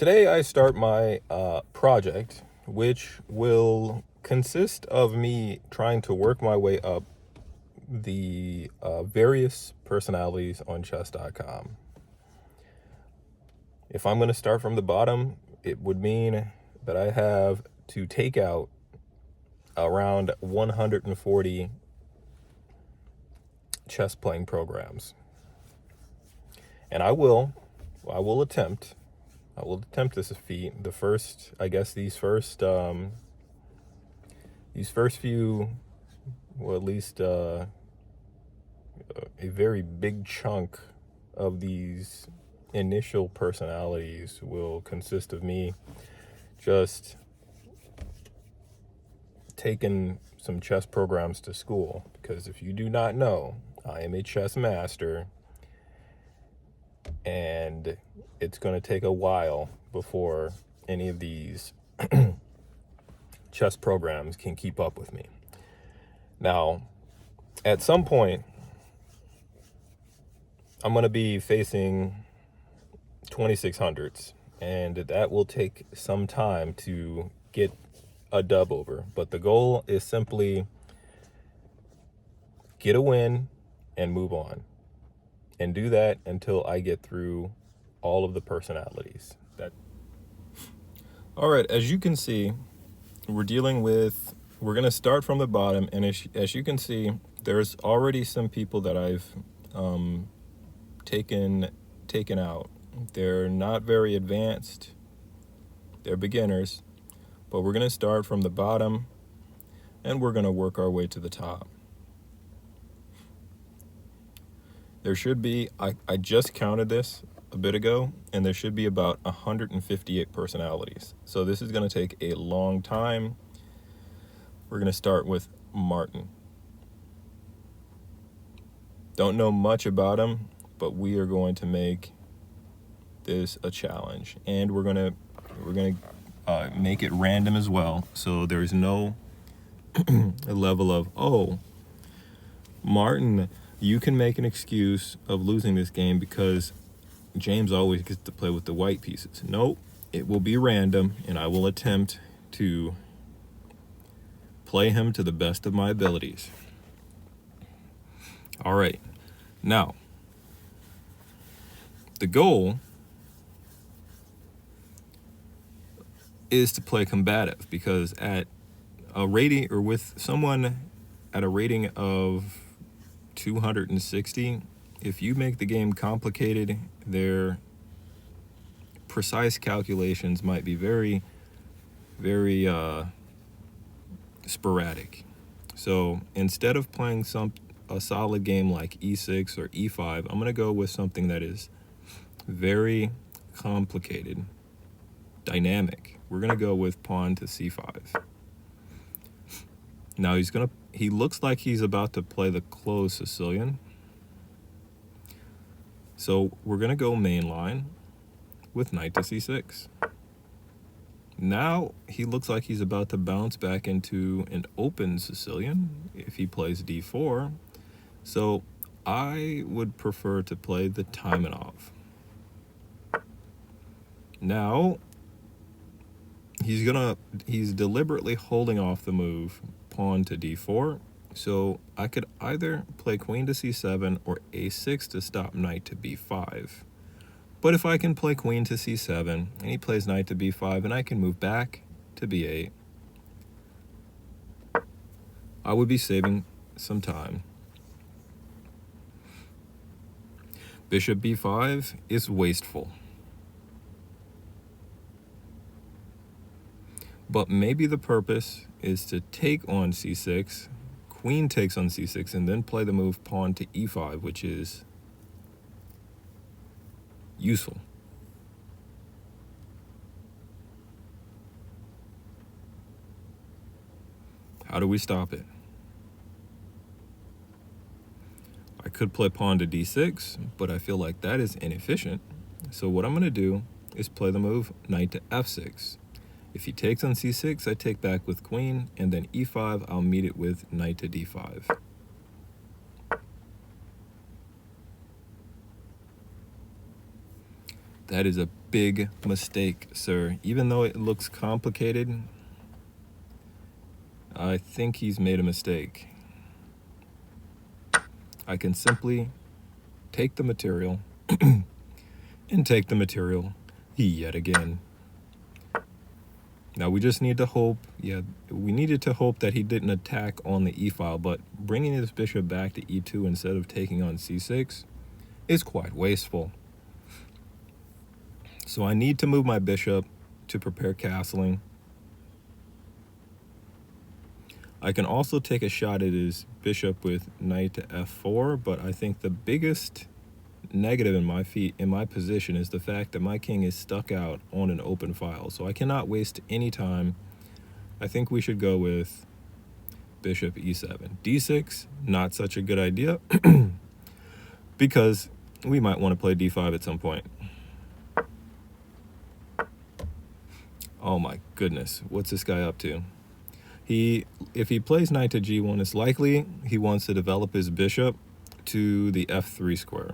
Today I start my project, which will consist of me trying to work my way up the various personalities on chess.com. If I'm going to start from the bottom, it would mean that I have to take out around 140 chess playing programs. And I will attempt this feat. The first, I guess, these first few, well, at least a very big chunk of these initial personalities will consist of me just taking some chess programs to school. Because if you do not know, I am a chess master, and it's going to take a while before any of these chess programs can keep up with me. Now, at some point, I'm going to be facing 2600s, and that will take some time to get a dub over. But the goal is simply get a win and move on. And do that until I get through all of the personalities. All right, as you can see, we're going to start from the bottom. And as you can see, there's already some people that I've taken out. They're not very advanced. They're beginners. But we're going to start from the bottom, and we're going to work our way to the top. There should be, I just counted this a bit ago, and there should be about 158 personalities. So this is going to take a long time. We're going to start with Martin. Don't know much about him, but we are going to make this a challenge, and we're going to make it random as well. So there's no level of, oh, Martin, you can make an excuse of losing this game because James always gets to play with the white pieces. Nope, it will be random, and I will attempt to play him to the best of my abilities. All right, now, the goal is to play combative, because at a rating, or with someone at a rating of 260, if you make the game complicated, their precise calculations might be very, very sporadic. So instead of playing a solid game like e6 or e5, I'm going to go with something that is very complicated, dynamic. We're going to go with pawn to c5. Now he looks like he's about to play the closed Sicilian. So we're going to go mainline with knight to c6. Now he looks like he's about to bounce back into an open Sicilian if he plays d4. So I would prefer to play the Taimanov. Now he's deliberately holding off the move pawn to d4, so I could either play queen to c7 or a6 to stop knight to b5. But if I can play queen to c7 and he plays knight to b5 and I can move back to b8, I would be saving some time. Bishop b5 is wasteful. But maybe the purpose is to take on c6, queen takes on c6, and then play the move pawn to e5, which is useful. How do we stop it? I could play pawn to d6, but I feel like that is inefficient. So what I'm going to do is play the move knight to f6. If he takes on c6, I take back with queen, and then e5, I'll meet it with knight to d5. That is a big mistake, sir. Even though it looks complicated, I think he's made a mistake. I can simply take the material and take the material yet again. Now we just need to hope, we needed to hope that he didn't attack on the e-file, but bringing his bishop back to e2 instead of taking on c6 is quite wasteful. So I need to move my bishop to prepare castling. I can also take a shot at his bishop with knight to f4, but I think the biggest negative in my position is the fact that my king is stuck out on an open file, so I cannot waste any time. I think we should go with bishop e7. d6, not such a good idea, because we might want to play d5 at some point. Oh my goodness, what's this guy up to? If he plays knight to g1, it's likely he wants to develop his bishop to the f3 square.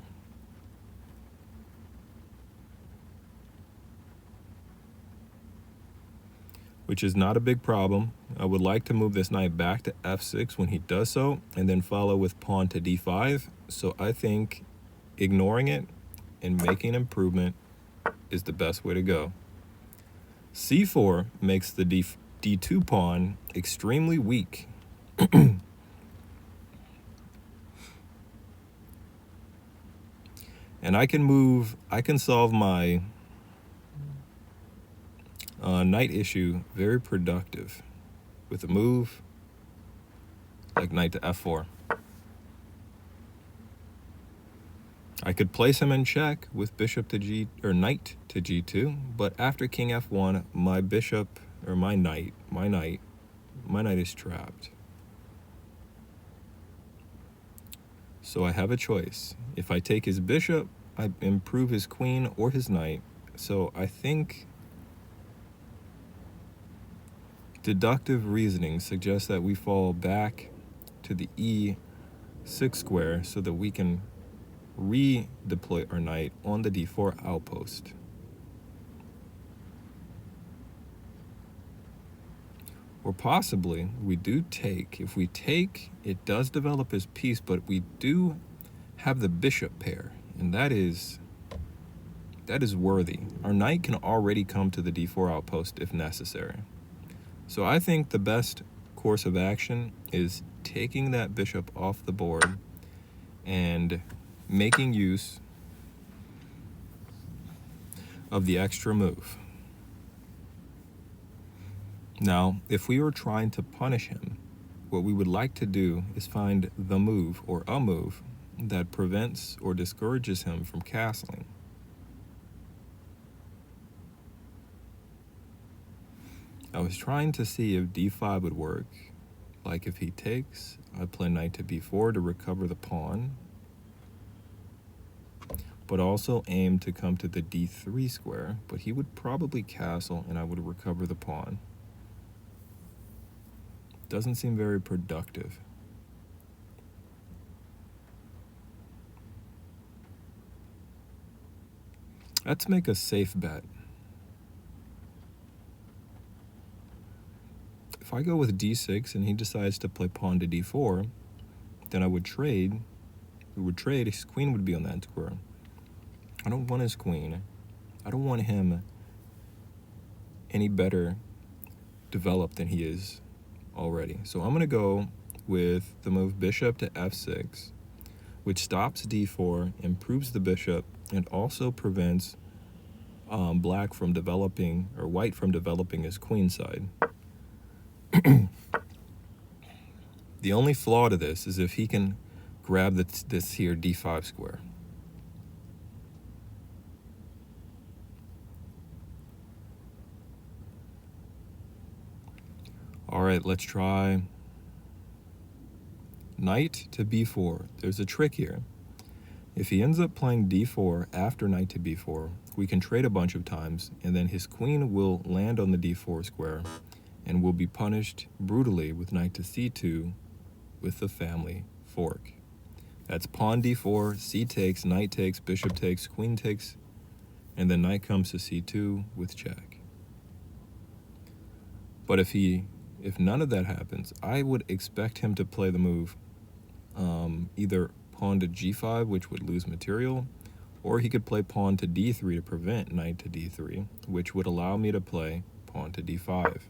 Which is not a big problem. I would like to move this knight back to f6 when he does so, and then follow with pawn to d5. So I think ignoring it and making improvement is the best way to go. c4 makes the d2 pawn extremely weak. And I can solve my knight issue very productive with a move like knight to f4. I could place him in check with bishop to g or knight to g2, but after king f1, my bishop or my knight is trapped. So I have a choice. If I take his bishop, I improve his queen or his knight. So I think deductive reasoning suggests that we fall back to the e6 square so that we can redeploy our knight on the d4 outpost. Or possibly we do take. If we take, it does develop his piece, but we do have the bishop pair, and that is worthy. Our knight can already come to the d4 outpost if necessary. So I think the best course of action is taking that bishop off the board and making use of the extra move. Now, if we were trying to punish him, what we would like to do is find the move or a move that prevents or discourages him from castling. I was trying to see if d5 would work. Like if he takes, I play knight to b4 to recover the pawn, but also aim to come to the d3 square, but he would probably castle and I would recover the pawn. Doesn't seem very productive. Let's make a safe bet. If I go with d6 and he decides to play pawn to d4, then I would trade. We would trade. His queen would be on that square. I don't want his queen. I don't want him any better developed than he is already. So I'm going to go with the move bishop to f6, which stops d4, improves the bishop, and also prevents black from developing, or white from developing his queen side. The only flaw to this is if he can grab this here d5 square. All right, let's try knight to b4. There's a trick here. If he ends up playing d4 after knight to b4, we can trade a bunch of times, and then his queen will land on the d4 square and will be punished brutally with knight to c2 with the family fork. That's pawn d4, c takes, knight takes, bishop takes, queen takes, and then knight comes to c2 with check. But if none of that happens, I would expect him to play the move either pawn to g5, which would lose material, or he could play pawn to d3 to prevent knight to d3, which would allow me to play pawn to d5.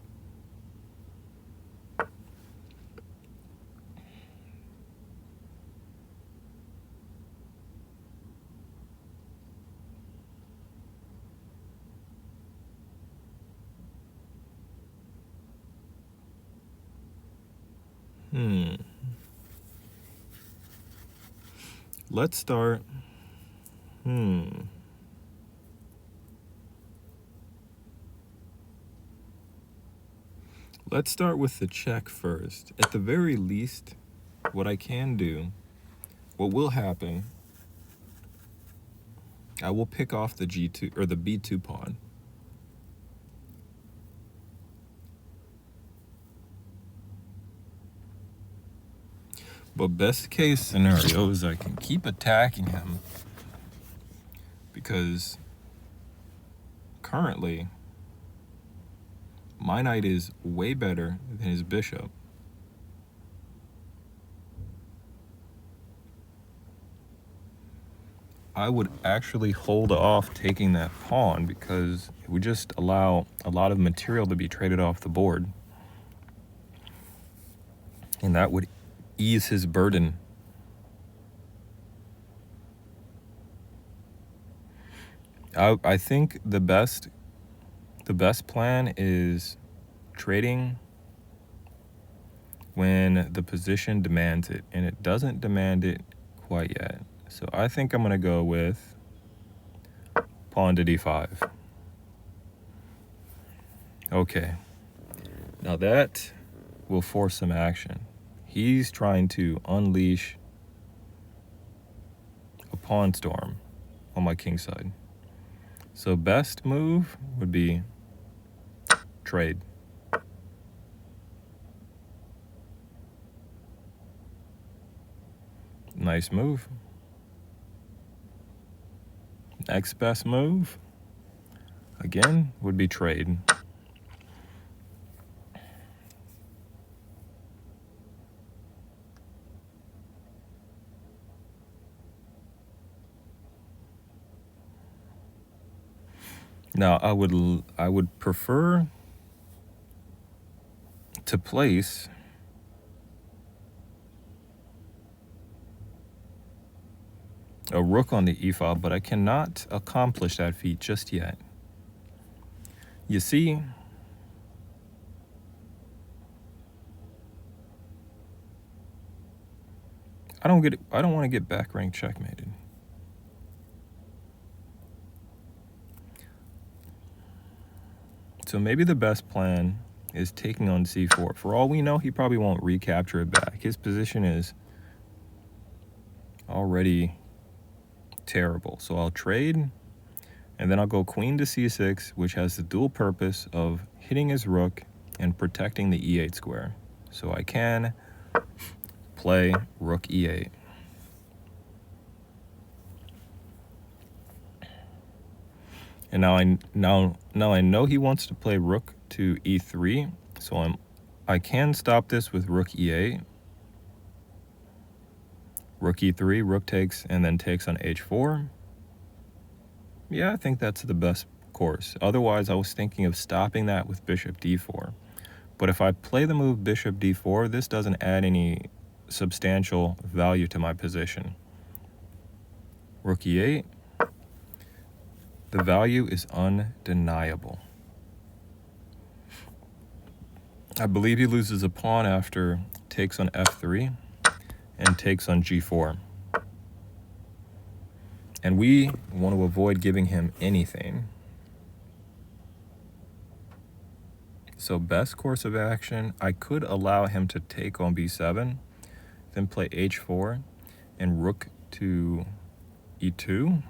Let's start. Let's start with the check first. At the very least, what I can do, what will happen, I will pick off the g2 or the b2 pawn. But best case scenario is I can keep attacking him, because currently my knight is way better than his bishop. I would actually hold off taking that pawn because it would just allow a lot of material to be traded off the board. And that would ease his burden. I think the best plan is trading when the position demands it, and it doesn't demand it quite yet. So I think I'm going to go with pawn to d5. Okay. Now that will force some action. He's trying to unleash a pawn storm on my king side. So best move would be trade. Nice move. Next best move, again, would be trade. Now, I would prefer to place a rook on the e-file, but I cannot accomplish that feat just yet. You see, I don't want to get back rank checkmated. So maybe the best plan is taking on c4. For all we know, he probably won't recapture it back. His position is already terrible. So I'll trade, and then I'll go queen to c6, which has the dual purpose of hitting his rook and protecting the e8 square. So I can play rook e8. And now I know he wants to play rook to e3, so I can stop this with rook e8. Rook e3, rook takes, and then takes on h4. Yeah, I think that's the best course. Otherwise, I was thinking of stopping that with bishop d4. But if I play the move bishop d4, this doesn't add any substantial value to my position. Rook e8. The value is undeniable. I believe he loses a pawn after takes on f3 and takes on g4. And we want to avoid giving him anything. So best course of action, I could allow him to take on b7, then play h4 and rook to e2.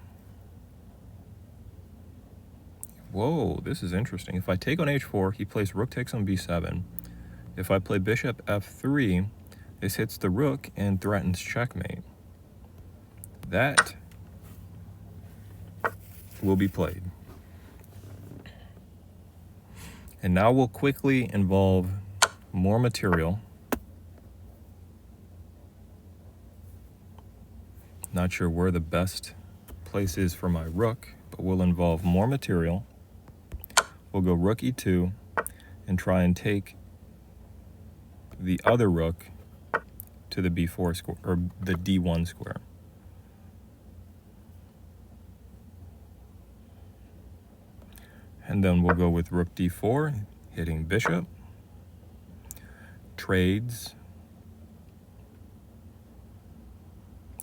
Whoa, this is interesting. If I take on h4, he plays rook takes on b7. If I play bishop f3, this hits the rook and threatens checkmate. That will be played. And now we'll quickly involve more material. Not sure where the best place is for my rook, but we'll involve more material. We'll go rook e2 and try and take the other rook to the b4 square, or the d1 square. And then we'll go with rook d4, hitting bishop. Trades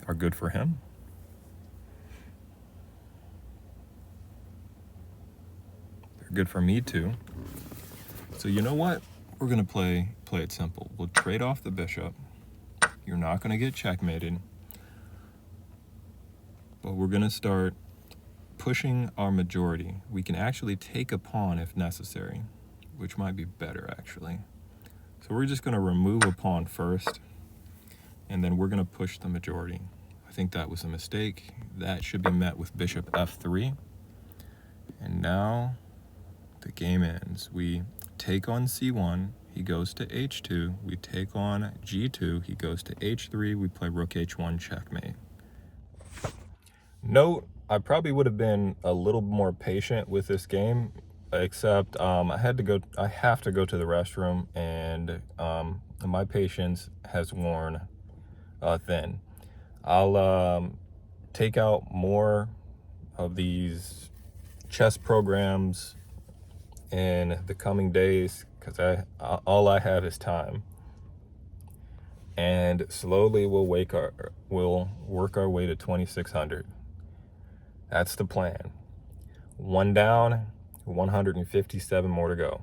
are good for him. They're good for me too. So you know what? We're gonna play it simple. We'll trade off the bishop. You're not gonna get checkmated, but we're gonna start pushing our majority. We can actually take a pawn if necessary, which might be better actually. So we're just gonna remove a pawn first, and then we're gonna push the majority. I think that was a mistake. That should be met with bishop f3. And now the game ends. We take on c1, he goes to h2. We take on g2, he goes to h3. We play rook h1, checkmate. Note, I probably would have been a little more patient with this game, except I have to go to the restroom, and my patience has worn thin. I'll take out more of these chess programs in the coming days, because all I have is time. And slowly we'll work our way to 2600. That's the plan. One down, 157 more to go.